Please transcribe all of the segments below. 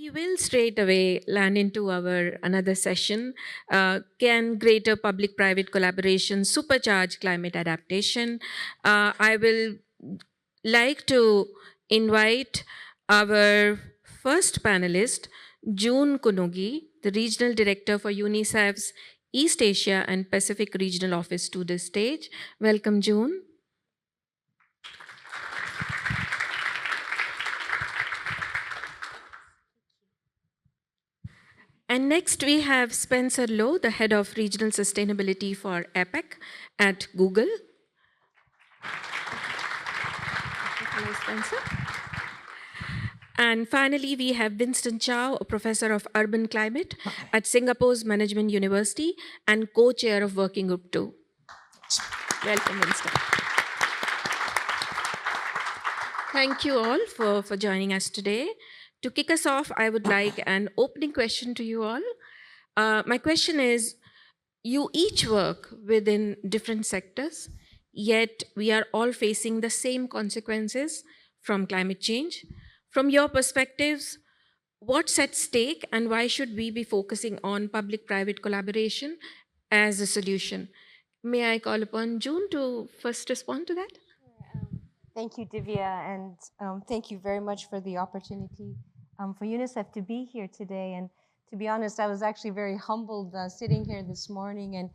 We will straight away land into our another session. Can greater public-private collaboration supercharge climate adaptation? I will like to invite our first panelist, June Kunugi, the Regional Director for UNICEF's East Asia and Pacific Regional Office, to the stage. Welcome, June. And next we have Spencer Lowe, the Head of Regional Sustainability for APEC at Google. Hello, Spencer. And finally, we have Winston Chow, a Professor of Urban Climate at Singapore's Management University and co-chair of Working Group 2. Welcome, Winston. Thank you all for joining us today. To kick us off, I would like an opening question to you all. My question is, you each work within different sectors, yet we are all facing the same consequences from climate change. From your perspectives, what's at stake and why should we be focusing on public-private collaboration as a solution? May I call upon June to first respond to that? Thank you, Divya, and thank you very much for the opportunity for UNICEF to be here today. And to be honest, I was actually very humbled sitting here this morning and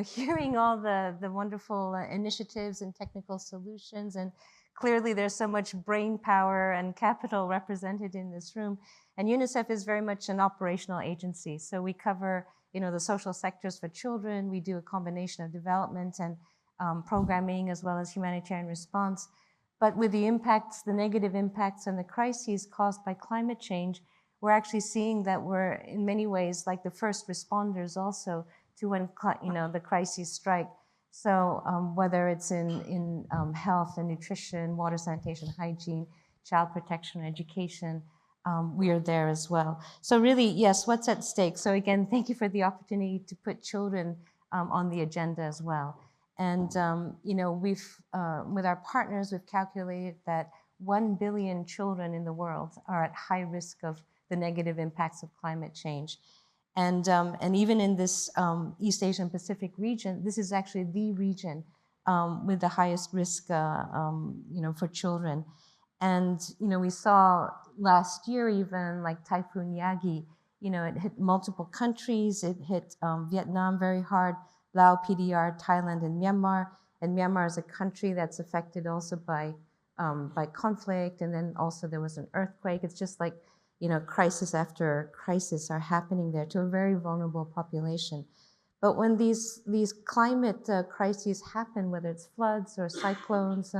hearing all the wonderful initiatives and technical solutions. And clearly, there's so much brain power and capital represented in this room. And UNICEF is very much an operational agency. So we cover the social sectors for children. We do a combination of development and programming as well as humanitarian response. But with the impacts, the negative impacts and the crises caused by climate change, we're actually seeing that we're in many ways like the first responders also to when the crises strike. So whether it's in health and nutrition, water, sanitation, hygiene, child protection, education, we are there as well. So really, yes, what's at stake? So again, thank you for the opportunity to put children on the agenda as well. And we've, with our partners, we've calculated that 1 billion children in the world are at high risk of the negative impacts of climate change. And even in this East Asian Pacific region, this is actually the region with the highest risk, for children. And, we saw last year even like Typhoon Yagi, it hit multiple countries. It hit Vietnam very hard. Laos, PDR, Thailand, and Myanmar. And Myanmar is a country that's affected also by conflict. And then also there was an earthquake. It's just like, crisis after crisis are happening there to a very vulnerable population. But when these climate crises happen, whether it's floods or cyclones,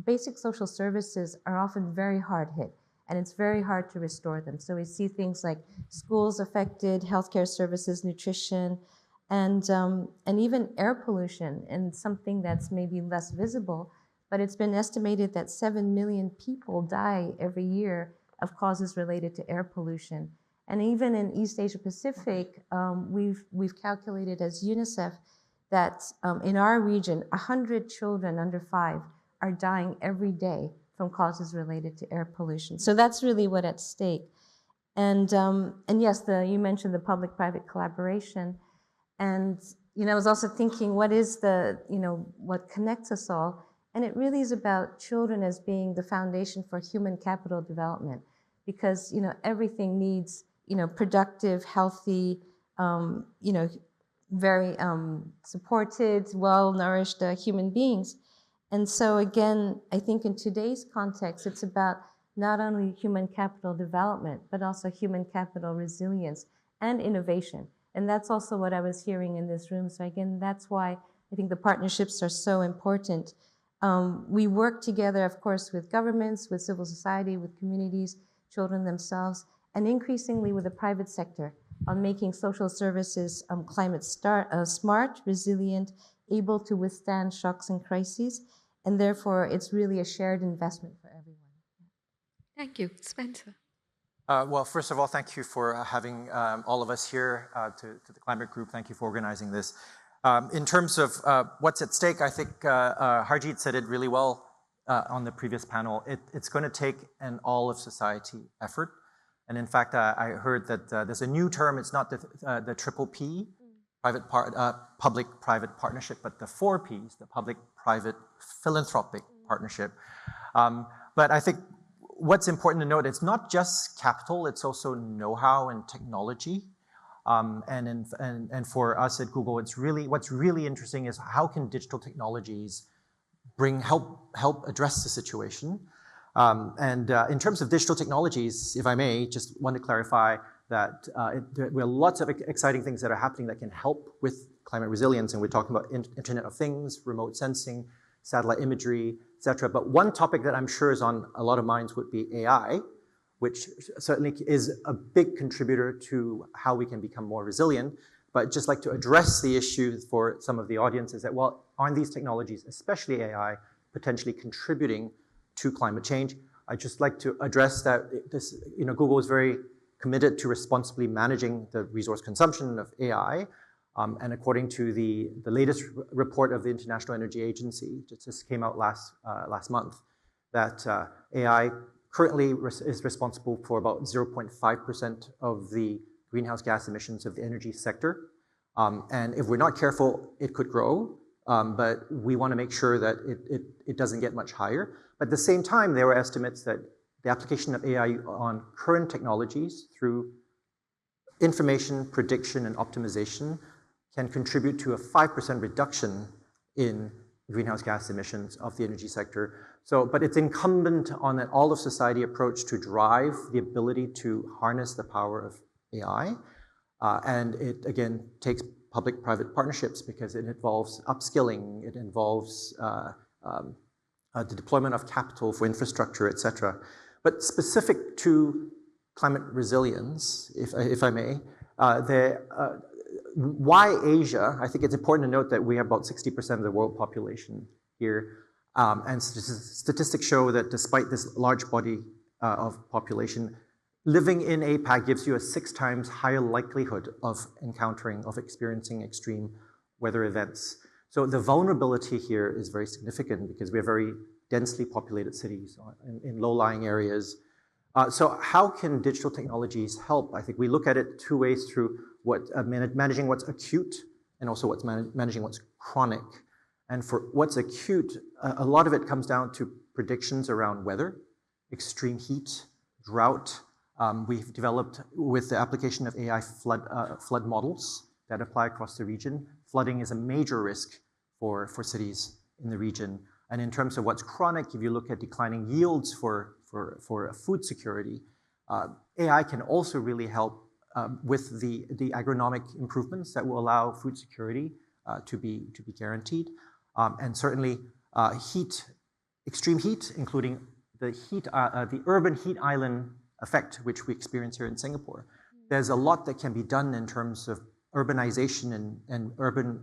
basic social services are often very hard hit. And it's very hard to restore them. So we see things like schools affected, healthcare services, nutrition, and even air pollution, and something that's maybe less visible, but it's been estimated that 7 million people die every year of causes related to air pollution. And even in East Asia Pacific, we've calculated as UNICEF that in our region, 100 children under 5 are dying every day from causes related to air pollution. So that's really what's at stake. And yes, you mentioned the public-private collaboration. And, I was also thinking, what is what connects us all? And it really is about children as being the foundation for human capital development. Because, everything needs, productive, healthy, very supported, well-nourished human beings. And so again, I think in today's context, it's about not only human capital development, but also human capital resilience and innovation. And that's also what I was hearing in this room. So again, that's why I think the partnerships are so important. We work together, of course, with governments, with civil society, with communities, children themselves, and increasingly with the private sector on making social services climate smart, resilient, able to withstand shocks and crises. And therefore, it's really a shared investment for everyone. Thank you. Spencer. Well, first of all, thank you for having all of us here to the climate group. Thank you for organizing this. In terms of what's at stake, I think Harjeet said it really well on the previous panel. It's going to take an all of society effort. And in fact, I heard that there's a new term. It's not the triple P, public-private partnership, but the 4 Ps, the public-private philanthropic partnership. But I think what's important to note, it's not just capital, it's also know-how and technology. And for us at Google, what's really interesting is how can digital technologies help address the situation. In terms of digital technologies, if I may, just want to clarify that there are lots of exciting things that are happening that can help with climate resilience, and we're talking about Internet of Things, remote sensing, satellite imagery, etc. But one topic that I'm sure is on a lot of minds would be AI, which certainly is a big contributor to how we can become more resilient. But just like to address the issue for some of the audience is that, well, aren't these technologies, especially AI, potentially contributing to climate change? I'd just like to address that Google is very committed to responsibly managing the resource consumption of AI. And according to the latest report of the International Energy Agency, that just came out last month, that AI currently is responsible for about 0.5% of the greenhouse gas emissions of the energy sector. And if we're not careful, it could grow. But we want to make sure that it doesn't get much higher. But at the same time, there were estimates that the application of AI on current technologies through information, prediction, and optimization can contribute to a 5% reduction in greenhouse gas emissions of the energy sector. But it's incumbent on an all-of-society approach to drive the ability to harness the power of AI. And it, again, takes public-private partnerships because it involves upskilling, it involves the deployment of capital for infrastructure, et cetera. But specific to climate resilience, if I may, why Asia? I think it's important to note that we have about 60% of the world population here. And statistics show that despite this large body of population, living in APAC gives you a 6 times higher likelihood of experiencing extreme weather events. So the vulnerability here is very significant because we have very densely populated cities in low-lying areas. So how can digital technologies help? I think we look at it 2 ways, through managing what's acute and also what's managing what's chronic. And for what's acute, a lot of it comes down to predictions around weather, extreme heat, drought. We've developed, with the application of AI, flood models that apply across the region. Flooding is a major risk for cities in the region. And in terms of what's chronic, if you look at declining yields for food security, AI can also really help with the agronomic improvements that will allow food security to be guaranteed. And certainly extreme heat, including the urban heat island effect, which we experience here in Singapore. There's a lot that can be done in terms of urbanization and urban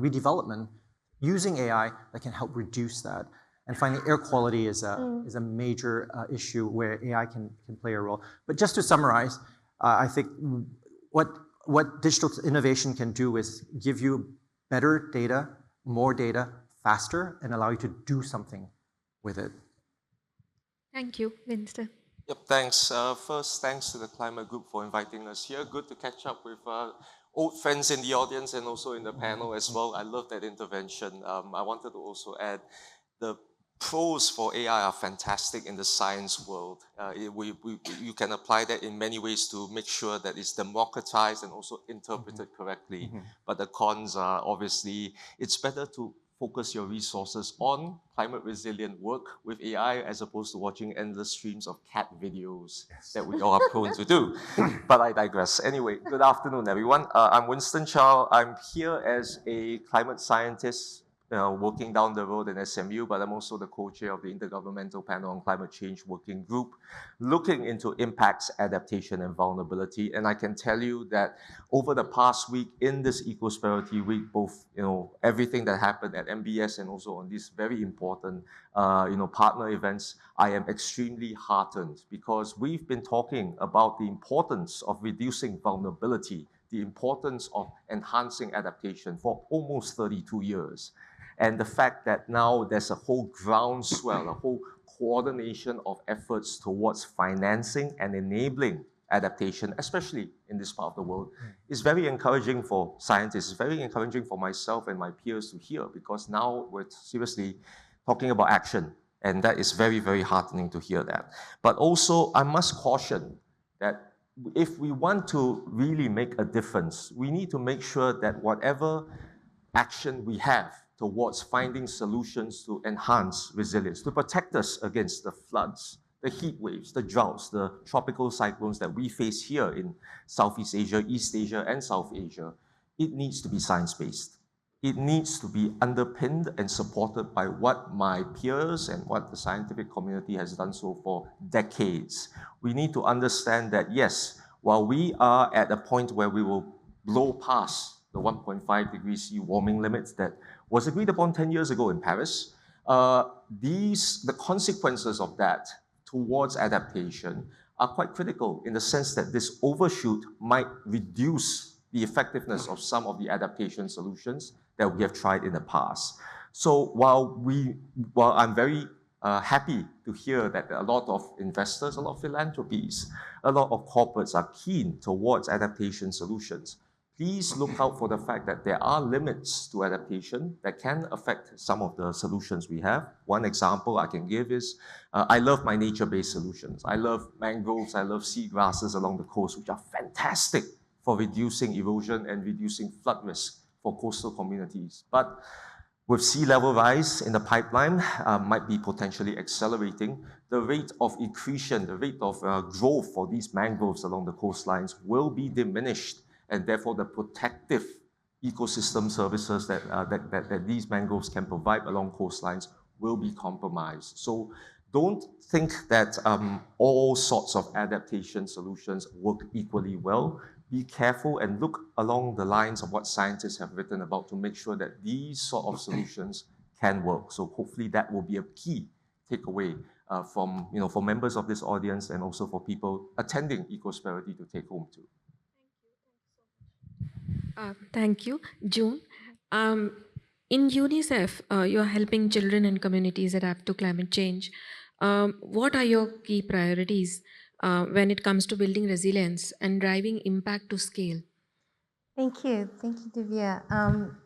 redevelopment using AI that can help reduce that. And finally, air quality is a major issue where AI can play a role. But just to summarize, I think what digital innovation can do is give you better data, more data, faster, and allow you to do something with it. Thank you, Winston. Yep, thanks. First, thanks to the Climate Group for inviting us here. Good to catch up with old friends in the audience and also in the panel as well. I love that intervention. I wanted to also add the pros for AI are fantastic in the science world. You can apply that in many ways to make sure that it's democratized and also interpreted correctly. But the cons are obviously, it's better to focus your resources on climate resilient work with AI as opposed to watching endless streams of cat videos that we all are prone to do. But I digress. Anyway, good afternoon, everyone. I'm Winston Chow. I'm here as a climate scientist working down the road in SMU, but I'm also the co-chair of the Intergovernmental Panel on Climate Change Working Group, looking into impacts, adaptation, and vulnerability. And I can tell you that over the past week, in this Ecosperity Week, both everything that happened at MBS and also on these very important partner events, I am extremely heartened because we've been talking about the importance of reducing vulnerability, the importance of enhancing adaptation for almost 32 years. And the fact that now there's a whole groundswell, a whole coordination of efforts towards financing and enabling adaptation, especially in this part of the world, is very encouraging for scientists. It's very encouraging for myself and my peers to hear, because now we're seriously talking about action. And that is very, very heartening to hear that. But also, I must caution that if we want to really make a difference, we need to make sure that whatever action we have towards finding solutions to enhance resilience, to protect us against the floods, the heat waves, the droughts, the tropical cyclones that we face here in Southeast Asia, East Asia, and South Asia, it needs to be science-based. It needs to be underpinned and supported by what my peers and what the scientific community has done so for decades. We need to understand that, yes, while we are at a point where we will blow past the 1.5 degrees C warming limits that was agreed upon 10 years ago in Paris, the consequences of that towards adaptation are quite critical, in the sense that this overshoot might reduce the effectiveness of some of the adaptation solutions that we have tried in the past. So while I'm very happy to hear that a lot of investors, a lot of philanthropies, a lot of corporates are keen towards adaptation solutions, please look out for the fact that there are limits to adaptation that can affect some of the solutions we have. One example I can give is, I love my nature-based solutions. I love mangroves, I love seagrasses along the coast, which are fantastic for reducing erosion and reducing flood risk for coastal communities. But with sea level rise in the pipeline, might be potentially accelerating, the rate of accretion, the rate of growth for these mangroves along the coastlines will be diminished, and therefore the protective ecosystem services that these mangroves can provide along coastlines will be compromised. So don't think that all sorts of adaptation solutions work equally well. Be careful and look along the lines of what scientists have written about to make sure that these sort of solutions can work. So hopefully that will be a key takeaway from, for members of this audience, and also for people attending Ecosperity to take home too. Thank you, June. Um, in UNICEF, you're helping children and communities adapt to climate change. What are your key priorities when it comes to building resilience and driving impact to scale? Thank you, Divya.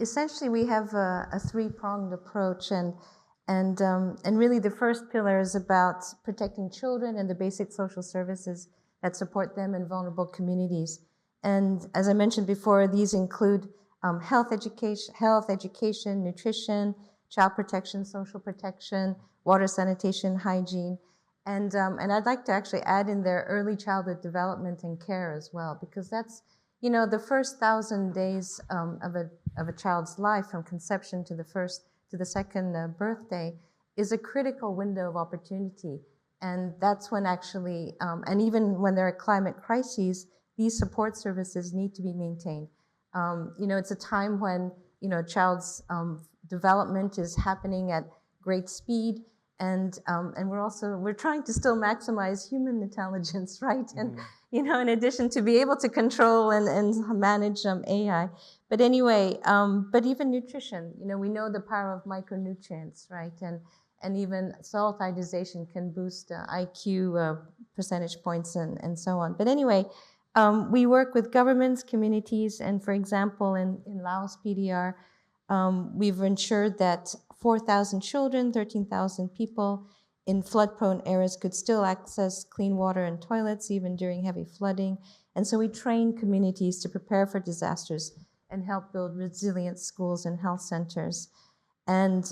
Essentially, we have a three-pronged approach, and really the first pillar is about protecting children and the basic social services that support them in vulnerable communities. And as I mentioned before, these include health education, nutrition, child protection, social protection, water, sanitation, hygiene. And I'd like to actually add in there early childhood development and care as well, because that's, the first 1,000 days of a child's life, from conception to the second birthday, is a critical window of opportunity. And that's when actually, and even when there are climate crises, these support services need to be maintained. It's a time when, child's development is happening at great speed, and we're trying to still maximize human intelligence, right? And in addition to be able to control and manage AI. But anyway, but even nutrition, we know the power of micronutrients, right? And even salt ionization can boost IQ percentage points and so on. But anyway, we work with governments, communities, and for example, in Laos PDR, we've ensured that 4,000 children, 13,000 people in flood-prone areas could still access clean water and toilets even during heavy flooding. And so we train communities to prepare for disasters and help build resilient schools and health centers. And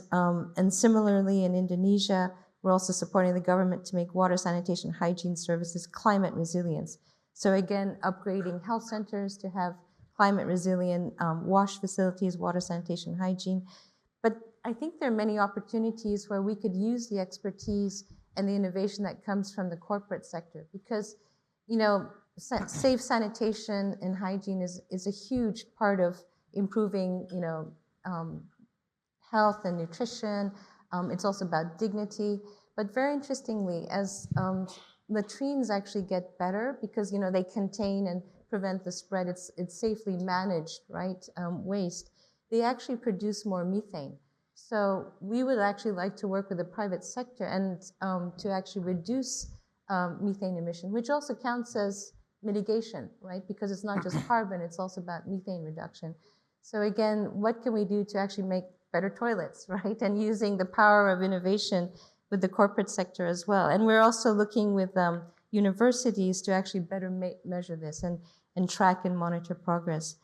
similarly in Indonesia, we're also supporting the government to make water, sanitation, hygiene services climate resilience. So again, upgrading health centers to have climate resilient wash facilities, water, sanitation, hygiene. But I think there are many opportunities where we could use the expertise and the innovation that comes from the corporate sector, because, safe sanitation and hygiene is a huge part of improving, health and nutrition. It's also about dignity. But very interestingly, as latrines actually get better because, they contain and prevent the spread, it's safely managed, right, waste, they actually produce more methane. So we would actually like to work with the private sector and to actually reduce methane emission, which also counts as mitigation, right? Because it's not just carbon, it's also about methane reduction. So again, what can we do to actually make better toilets, right? And using the power of innovation with the corporate sector as well. And we're also looking with universities to actually better measure this and track and monitor progress.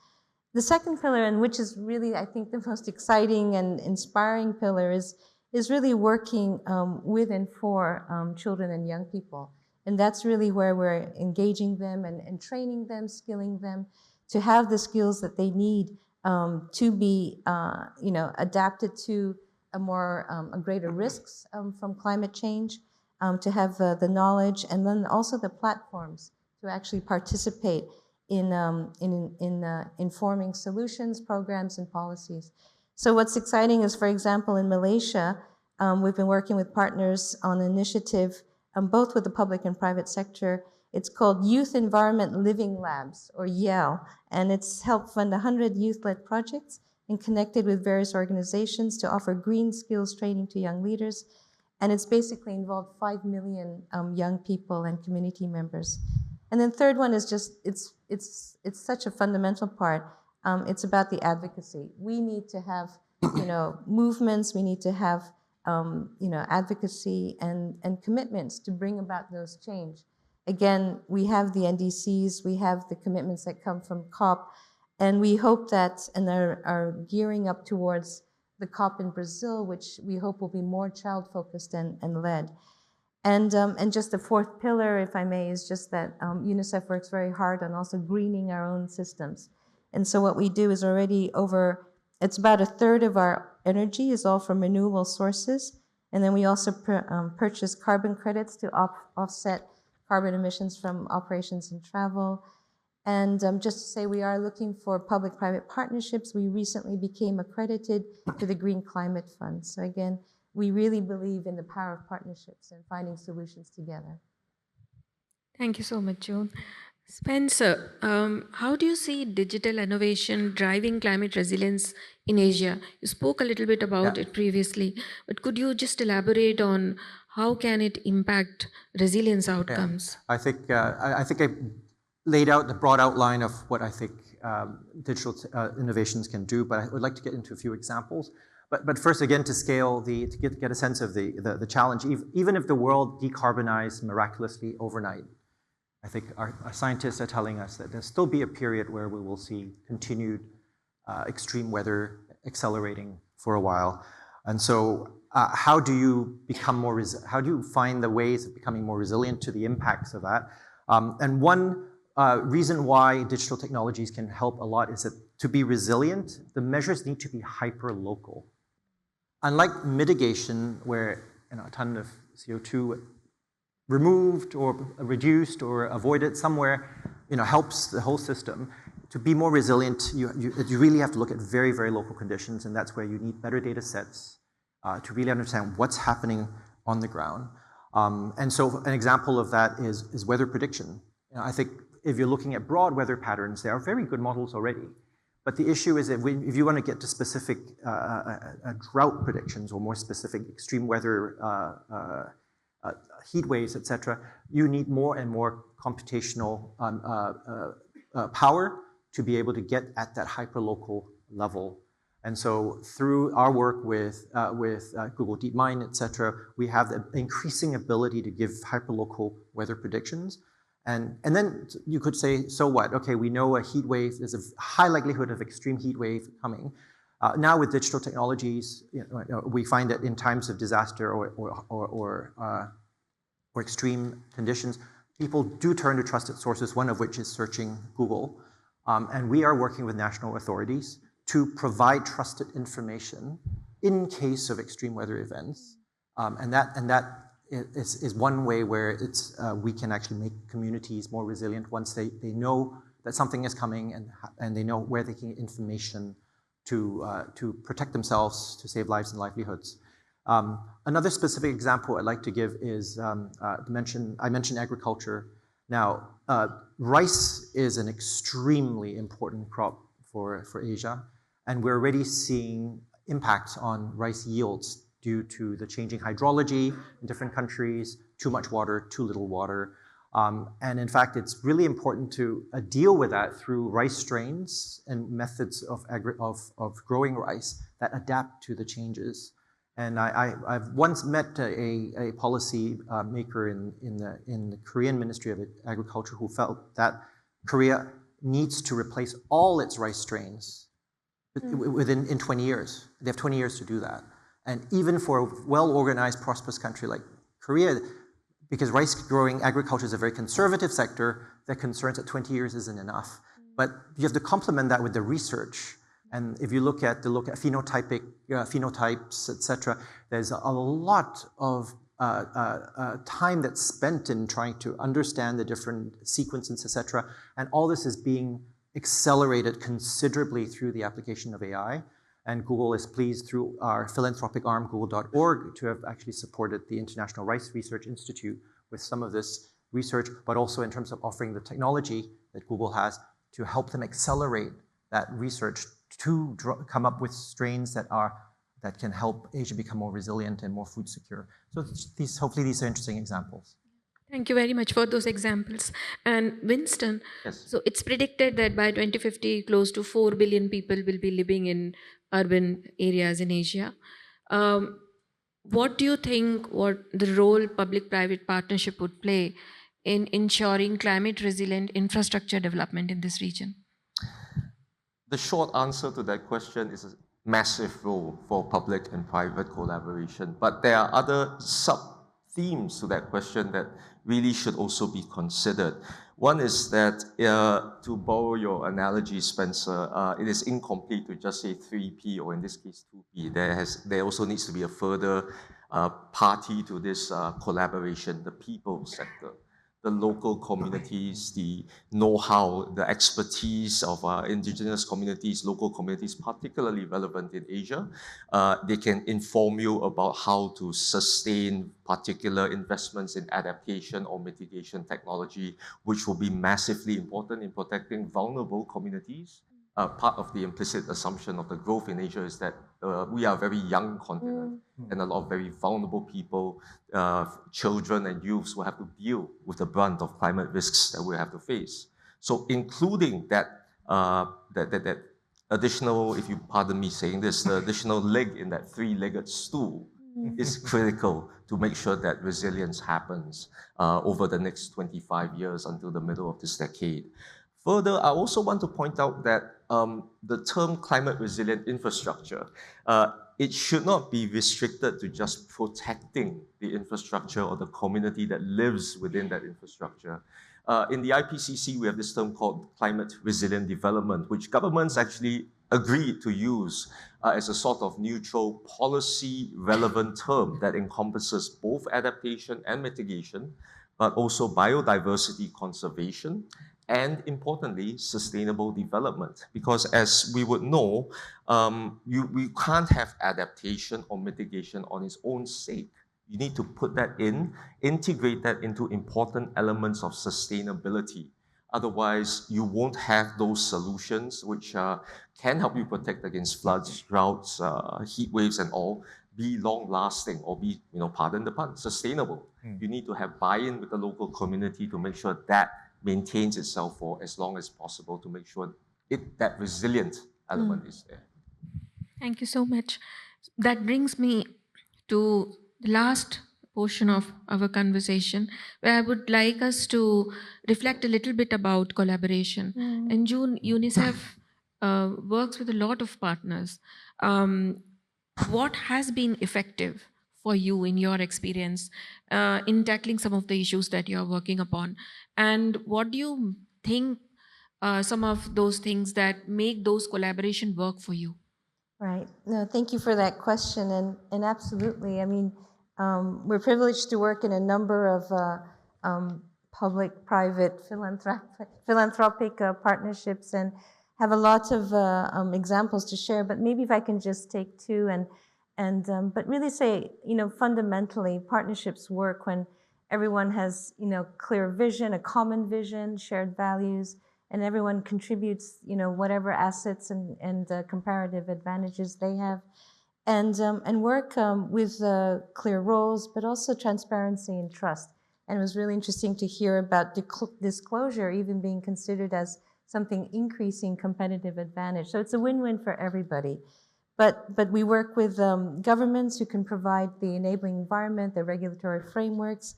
The second pillar, and which is really, I think, the most exciting and inspiring pillar, is really working with and for children and young people. And that's really where we're engaging them and training them, skilling them to have the skills that they need to be, adapted to a greater risks from climate change, to have the knowledge, and then also the platforms to actually participate in informing solutions, programs, and policies. So what's exciting is, for example, in Malaysia, we've been working with partners on an initiative, both with the public and private sector. It's called Youth Environment Living Labs, or YEL, and it's helped fund 100 youth-led projects and connected with various organizations to offer green skills training to young leaders. And it's basically involved 5 million young people and community members. And then third one is just, it's such a fundamental part. It's about the advocacy. We need to have, movements, we need to have, advocacy and commitments to bring about those change. Again, we have the NDCs, we have the commitments that come from COP, and we hope that, and are gearing up towards the COP in Brazil, which we hope will be more child-focused and led. And just the fourth pillar, if I may, is just that UNICEF works very hard on also greening our own systems. And so what we do is already it's about a third of our energy is all from renewable sources. And then we also purchase carbon credits to offset carbon emissions from operations and travel. And just to say, we are looking for public-private partnerships. We recently became accredited to the Green Climate Fund. So again, we really believe in the power of partnerships and finding solutions together. Thank you so much, June. Spencer, how do you see digital innovation driving climate resilience in Asia? You spoke a little bit about it previously, but could you just elaborate on how can it impact resilience outcomes? I think I laid out the broad outline of what I think digital innovations can do, but I would like to get into a few examples. But first, again, to scale to get a sense of the challenge, even if the world decarbonized miraculously overnight, I think our scientists are telling us that there'll still be a period where we will see continued extreme weather accelerating for a while. And so how do you become more how do you find the ways of becoming more resilient to the impacts of that? And one reason why digital technologies can help a lot is that to be resilient, the measures need to be hyper-local. Unlike mitigation, where a ton of CO2 removed or reduced or avoided somewhere, helps the whole system. To be more resilient, you really have to look at very, very local conditions, and that's where you need better data sets to really understand what's happening on the ground. And so an example of that is weather prediction. I think if you're looking at broad weather patterns, there are very good models already. But the issue is that if you want to get to specific drought predictions or more specific extreme weather heat waves, et cetera, you need more and more computational power to be able to get at that hyperlocal level. And so through our work with Google DeepMind, et cetera, we have the increasing ability to give hyperlocal weather predictions. And then you could say, so what? Okay, we know a heat wave, there's a high likelihood of extreme heat wave coming. Now with digital technologies, we find that in times of disaster or extreme conditions, people do turn to trusted sources, one of which is searching Google. And we are working with national authorities to provide trusted information in case of extreme weather events. And that is one way where we can actually make communities more resilient once they know that something is coming and they know where they can get information to protect themselves, to save lives and livelihoods. Another specific example I'd like to give is, I mentioned agriculture. Now, rice is an extremely important crop for Asia, and we're already seeing impact on rice yields due to the changing hydrology in different countries, too much water, too little water. And in fact, it's really important to deal with that through rice strains and methods of growing rice that adapt to the changes. And I've once met a policy maker in the Korean Ministry of Agriculture who felt that Korea needs to replace all its rice strains in 20 years. They have 20 years to do that. And even for a well-organized, prosperous country like Korea, because rice growing agriculture is a very conservative sector, they're concerned that 20 years isn't enough. But you have to complement that with the research. And if you look at phenotypes, etc., there's a lot of time that's spent in trying to understand the different sequences, etc. And all this is being accelerated considerably through the application of AI. And Google is pleased through our philanthropic arm, google.org, to have actually supported the International Rice Research Institute with some of this research, but also in terms of offering the technology that Google has to help them accelerate that research to come up with strains that can help Asia become more resilient and more food secure. So hopefully these are interesting examples. Thank you very much for those examples. And Winston, Yes. so it's predicted that by 2050, close to 4 billion people will be living in urban areas in Asia. What do you think what the role public-private partnership would play in ensuring climate-resilient infrastructure development in this region? The short answer to that question is a massive role for public and private collaboration. But there are other sub-themes to that question that really should also be considered. One is that, to borrow your analogy, Spencer, it is incomplete to just say 3P, or in this case 2P. There also needs to be a further party to this collaboration, the people sector. The local communities, the know-how, the expertise of indigenous communities, local communities, particularly relevant in Asia. They can inform you about how to sustain particular investments in adaptation or mitigation technology, which will be massively important in protecting vulnerable communities. Part of the implicit assumption of the growth in Asia is that we are a very young continent and a lot of very vulnerable people, children and youths will have to deal with the brunt of climate risks that we have to face. So including that additional, if you pardon me saying this, the additional leg in that three-legged stool is critical to make sure that resilience happens over the next 25 years until the middle of this decade. Further, I also want to point out that the term climate resilient infrastructure, it should not be restricted to just protecting the infrastructure or the community that lives within that infrastructure. In the IPCC, we have this term called climate resilient development, which governments actually agreed to use as a sort of neutral policy relevant term that encompasses both adaptation and mitigation, but also biodiversity conservation, and importantly, sustainable development. Because as we would know, we can't have adaptation or mitigation on its own sake. You need to put that in, integrate that into important elements of sustainability. Otherwise, you won't have those solutions which can help you protect against floods, droughts, heat waves and all, be long-lasting or be, pardon the pun, sustainable. You need to have buy-in with the local community to make sure that maintains itself for as long as possible to make sure that resilient element is there. Thank you so much. That brings me to the last portion of our conversation, where I would like us to reflect a little bit about collaboration. In June, UNICEF works with a lot of partners. What has been effective for you in your experience in tackling some of the issues that you're working upon? And what do you think some of those things that make those collaboration work for you? Right. No, thank you for that question. And absolutely, I mean, we're privileged to work in a number of public-private philanthropic partnerships and have a lot of examples to share. But maybe if I can just take two but really say, fundamentally, partnerships work when everyone has, clear vision, a common vision, shared values, and everyone contributes, whatever assets and comparative advantages they have. and work with clear roles, but also transparency and trust. And it was really interesting to hear about disclosure even being considered as something increasing competitive advantage. So it's a win-win for everybody. But we work with governments who can provide the enabling environment, the regulatory frameworks,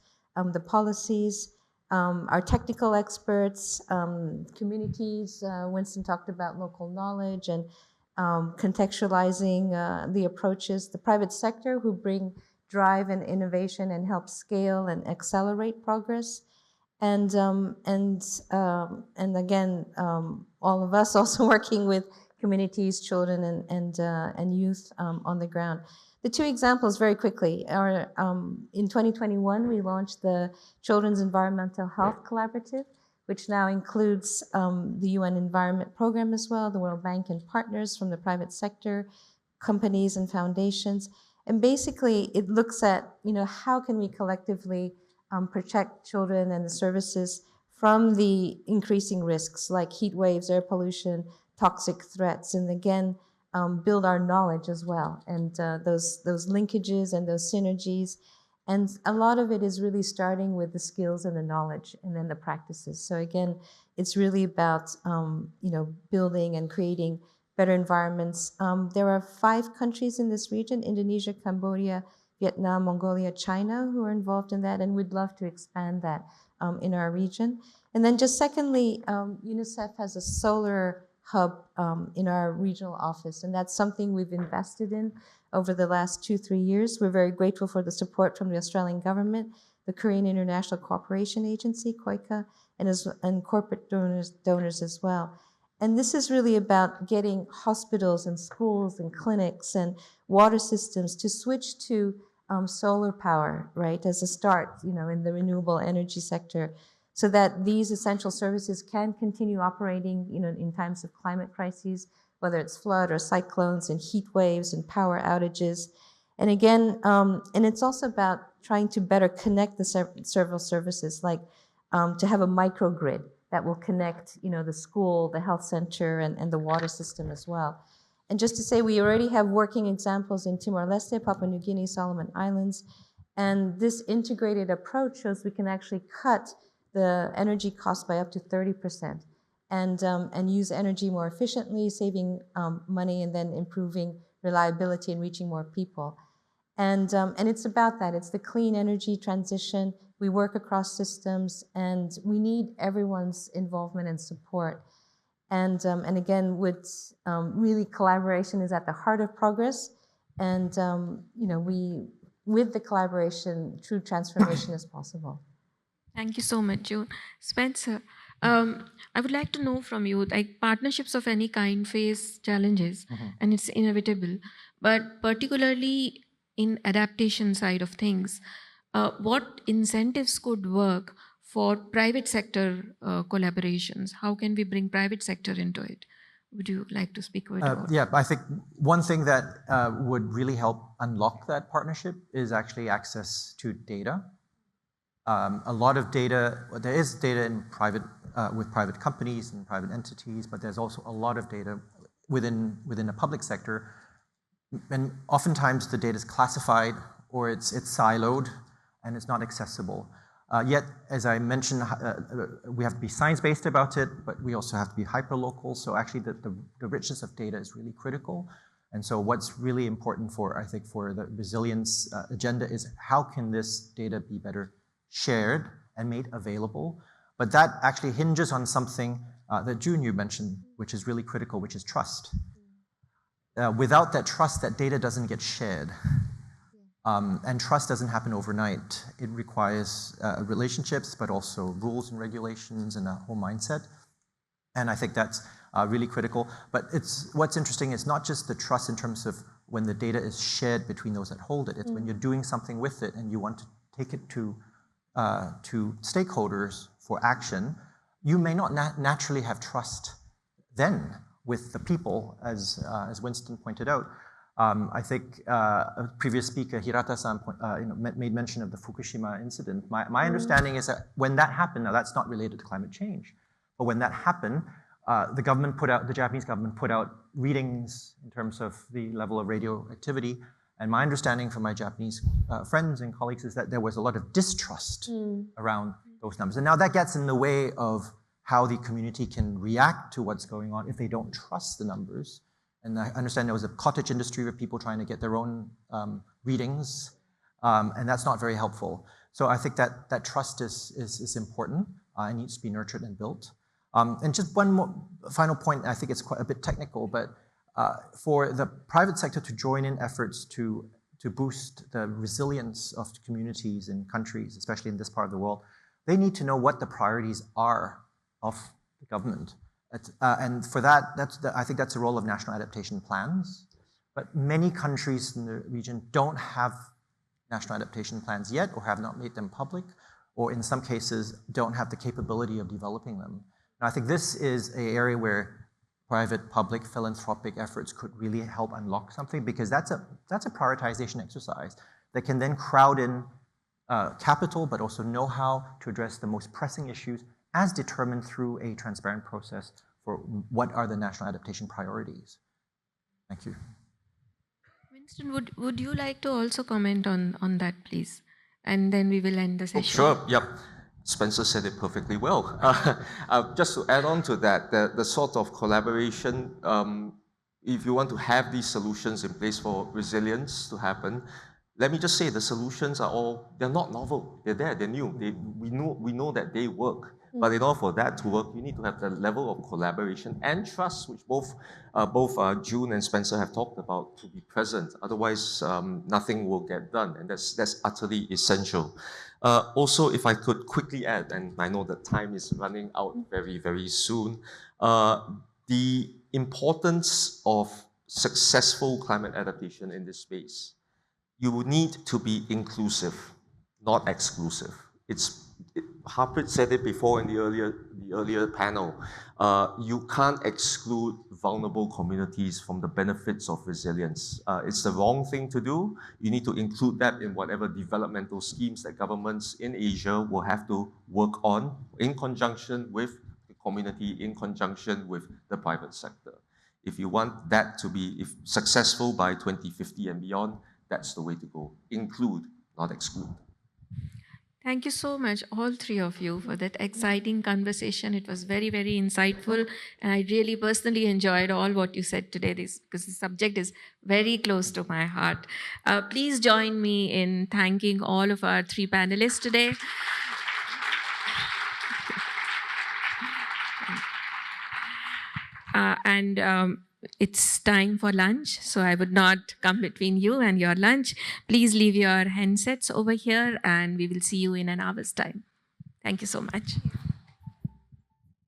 the policies, our technical experts, communities. Winston talked about local knowledge and contextualizing the approaches, the private sector who bring drive and innovation and help scale and accelerate progress. And again, all of us also working with communities, children, and youth on the ground. The two examples very quickly are in 2021, we launched the Children's Environmental Health Collaborative, which now includes the UN Environment Program as well, the World Bank and partners from the private sector, companies and foundations. And basically, it looks at, how can we collectively protect children and the services from the increasing risks like heat waves, air pollution, toxic threats, and again, build our knowledge as well, and those linkages and those synergies. And a lot of it is really starting with the skills and the knowledge and then the practices. So again, it's really about, building and creating better environments. There are 5 countries in this region, Indonesia, Cambodia, Vietnam, Mongolia, China, who are involved in that, and we'd love to expand that in our region. And then just secondly, UNICEF has a solar hub in our regional office, and that's something we've invested in over the last 2-3 years. We're very grateful for the support from the Australian government, the Korean International Cooperation Agency, KOICA, and corporate donors as well. And this is really about getting hospitals and schools and clinics and water systems to switch to solar power, right, as a start, in the renewable energy sector, so that these essential services can continue operating, in times of climate crises, whether it's flood or cyclones and heat waves and power outages. And again, and it's also about trying to better connect the several services, like to have a microgrid that will connect, the school, the health center, and the water system as well. And just to say, we already have working examples in Timor-Leste, Papua New Guinea, Solomon Islands, and this integrated approach shows we can actually cut the energy cost by up to 30%, and use energy more efficiently, saving money, and then improving reliability and reaching more people. And it's about that. It's the clean energy transition. We work across systems, and we need everyone's involvement and support. And again, really collaboration is at the heart of progress. And with the collaboration, true transformation is possible. Thank you so much, June. Spencer, I would like to know from you, like partnerships of any kind face challenges, and it's inevitable, but particularly in adaptation side of things, what incentives could work for private sector collaborations? How can we bring private sector into it? Would you like to speak about Yeah, I think one thing that would really help unlock that partnership is actually access to data. A lot of data, there is data in with private companies and private entities, but there's also a lot of data within the public sector. And oftentimes the data is classified or it's siloed and it's not accessible. Yet, as I mentioned, we have to be science-based about it, but we also have to be hyper-local. So actually the richness of data is really critical. And so what's really important I think, for the resilience agenda is how can this data be better shared and made available? But that actually hinges on something that June, you mentioned, which is really critical, which is trust. Without that trust, that data doesn't get shared. And trust doesn't happen overnight. It requires relationships, but also rules and regulations and a whole mindset. And I think that's really critical. But what's interesting is not just the trust in terms of when the data is shared between those that hold it. It's when you're doing something with it and you want to take it to stakeholders for action, you may not naturally have trust then with the people, as Winston pointed out. I think a previous speaker, Hirata-san, made mention of the Fukushima incident. My understanding is that when that happened, now that's not related to climate change, but when that happened, the Japanese government put out readings in terms of the level of radioactivity. And my understanding from my Japanese friends and colleagues is that there was a lot of distrust around those numbers. And now that gets in the way of how the community can react to what's going on if they don't trust the numbers. And I understand there was a cottage industry of people trying to get their own readings, and that's not very helpful. So I think that trust is important and needs to be nurtured and built. And just one more final point, I think it's quite a bit technical, but for the private sector to join in efforts to boost the resilience of communities and countries, especially in this part of the world, they need to know what the priorities are of the government. And for that, I think that's the role of national adaptation plans. But many countries in the region don't have national adaptation plans yet, or have not made them public, or in some cases don't have the capability of developing them. And I think this is an area where private, public, philanthropic efforts could really help unlock something, because that's a prioritization exercise that can then crowd in capital, but also know-how to address the most pressing issues as determined through a transparent process for what are the national adaptation priorities. Thank you. Winston, would you like to also comment on that, please? And then we will end the session. Sure, yep. Spencer said it perfectly well. Just to add on to that, the sort of collaboration, if you want to have these solutions in place for resilience to happen, let me just say the solutions they're not novel. They're there, they're new. We know that they work. But in order for that to work, you need to have the level of collaboration and trust, which both June and Spencer have talked about, to be present. Otherwise, nothing will get done, and that's utterly essential. Also, if I could quickly add, and I know that time is running out very, very soon, the importance of successful climate adaptation in this space. You need to be inclusive, not exclusive. Harpreet said it before in the earlier panel. You can't exclude vulnerable communities from the benefits of resilience. It's the wrong thing to do. You need to include that in whatever developmental schemes that governments in Asia will have to work on in conjunction with the community, in conjunction with the private sector. If you want that to be successful by 2050 and beyond, that's the way to go. Include, not exclude. Thank you so much, all three of you, for that exciting conversation. It was very, very insightful. And I really personally enjoyed all what you said today, because the subject is very close to my heart. Please join me in thanking all of our three panelists today. It's time for lunch, so I would not come between you and your lunch. Please leave your handsets over here, and we will see you in an hour's time. Thank you so much.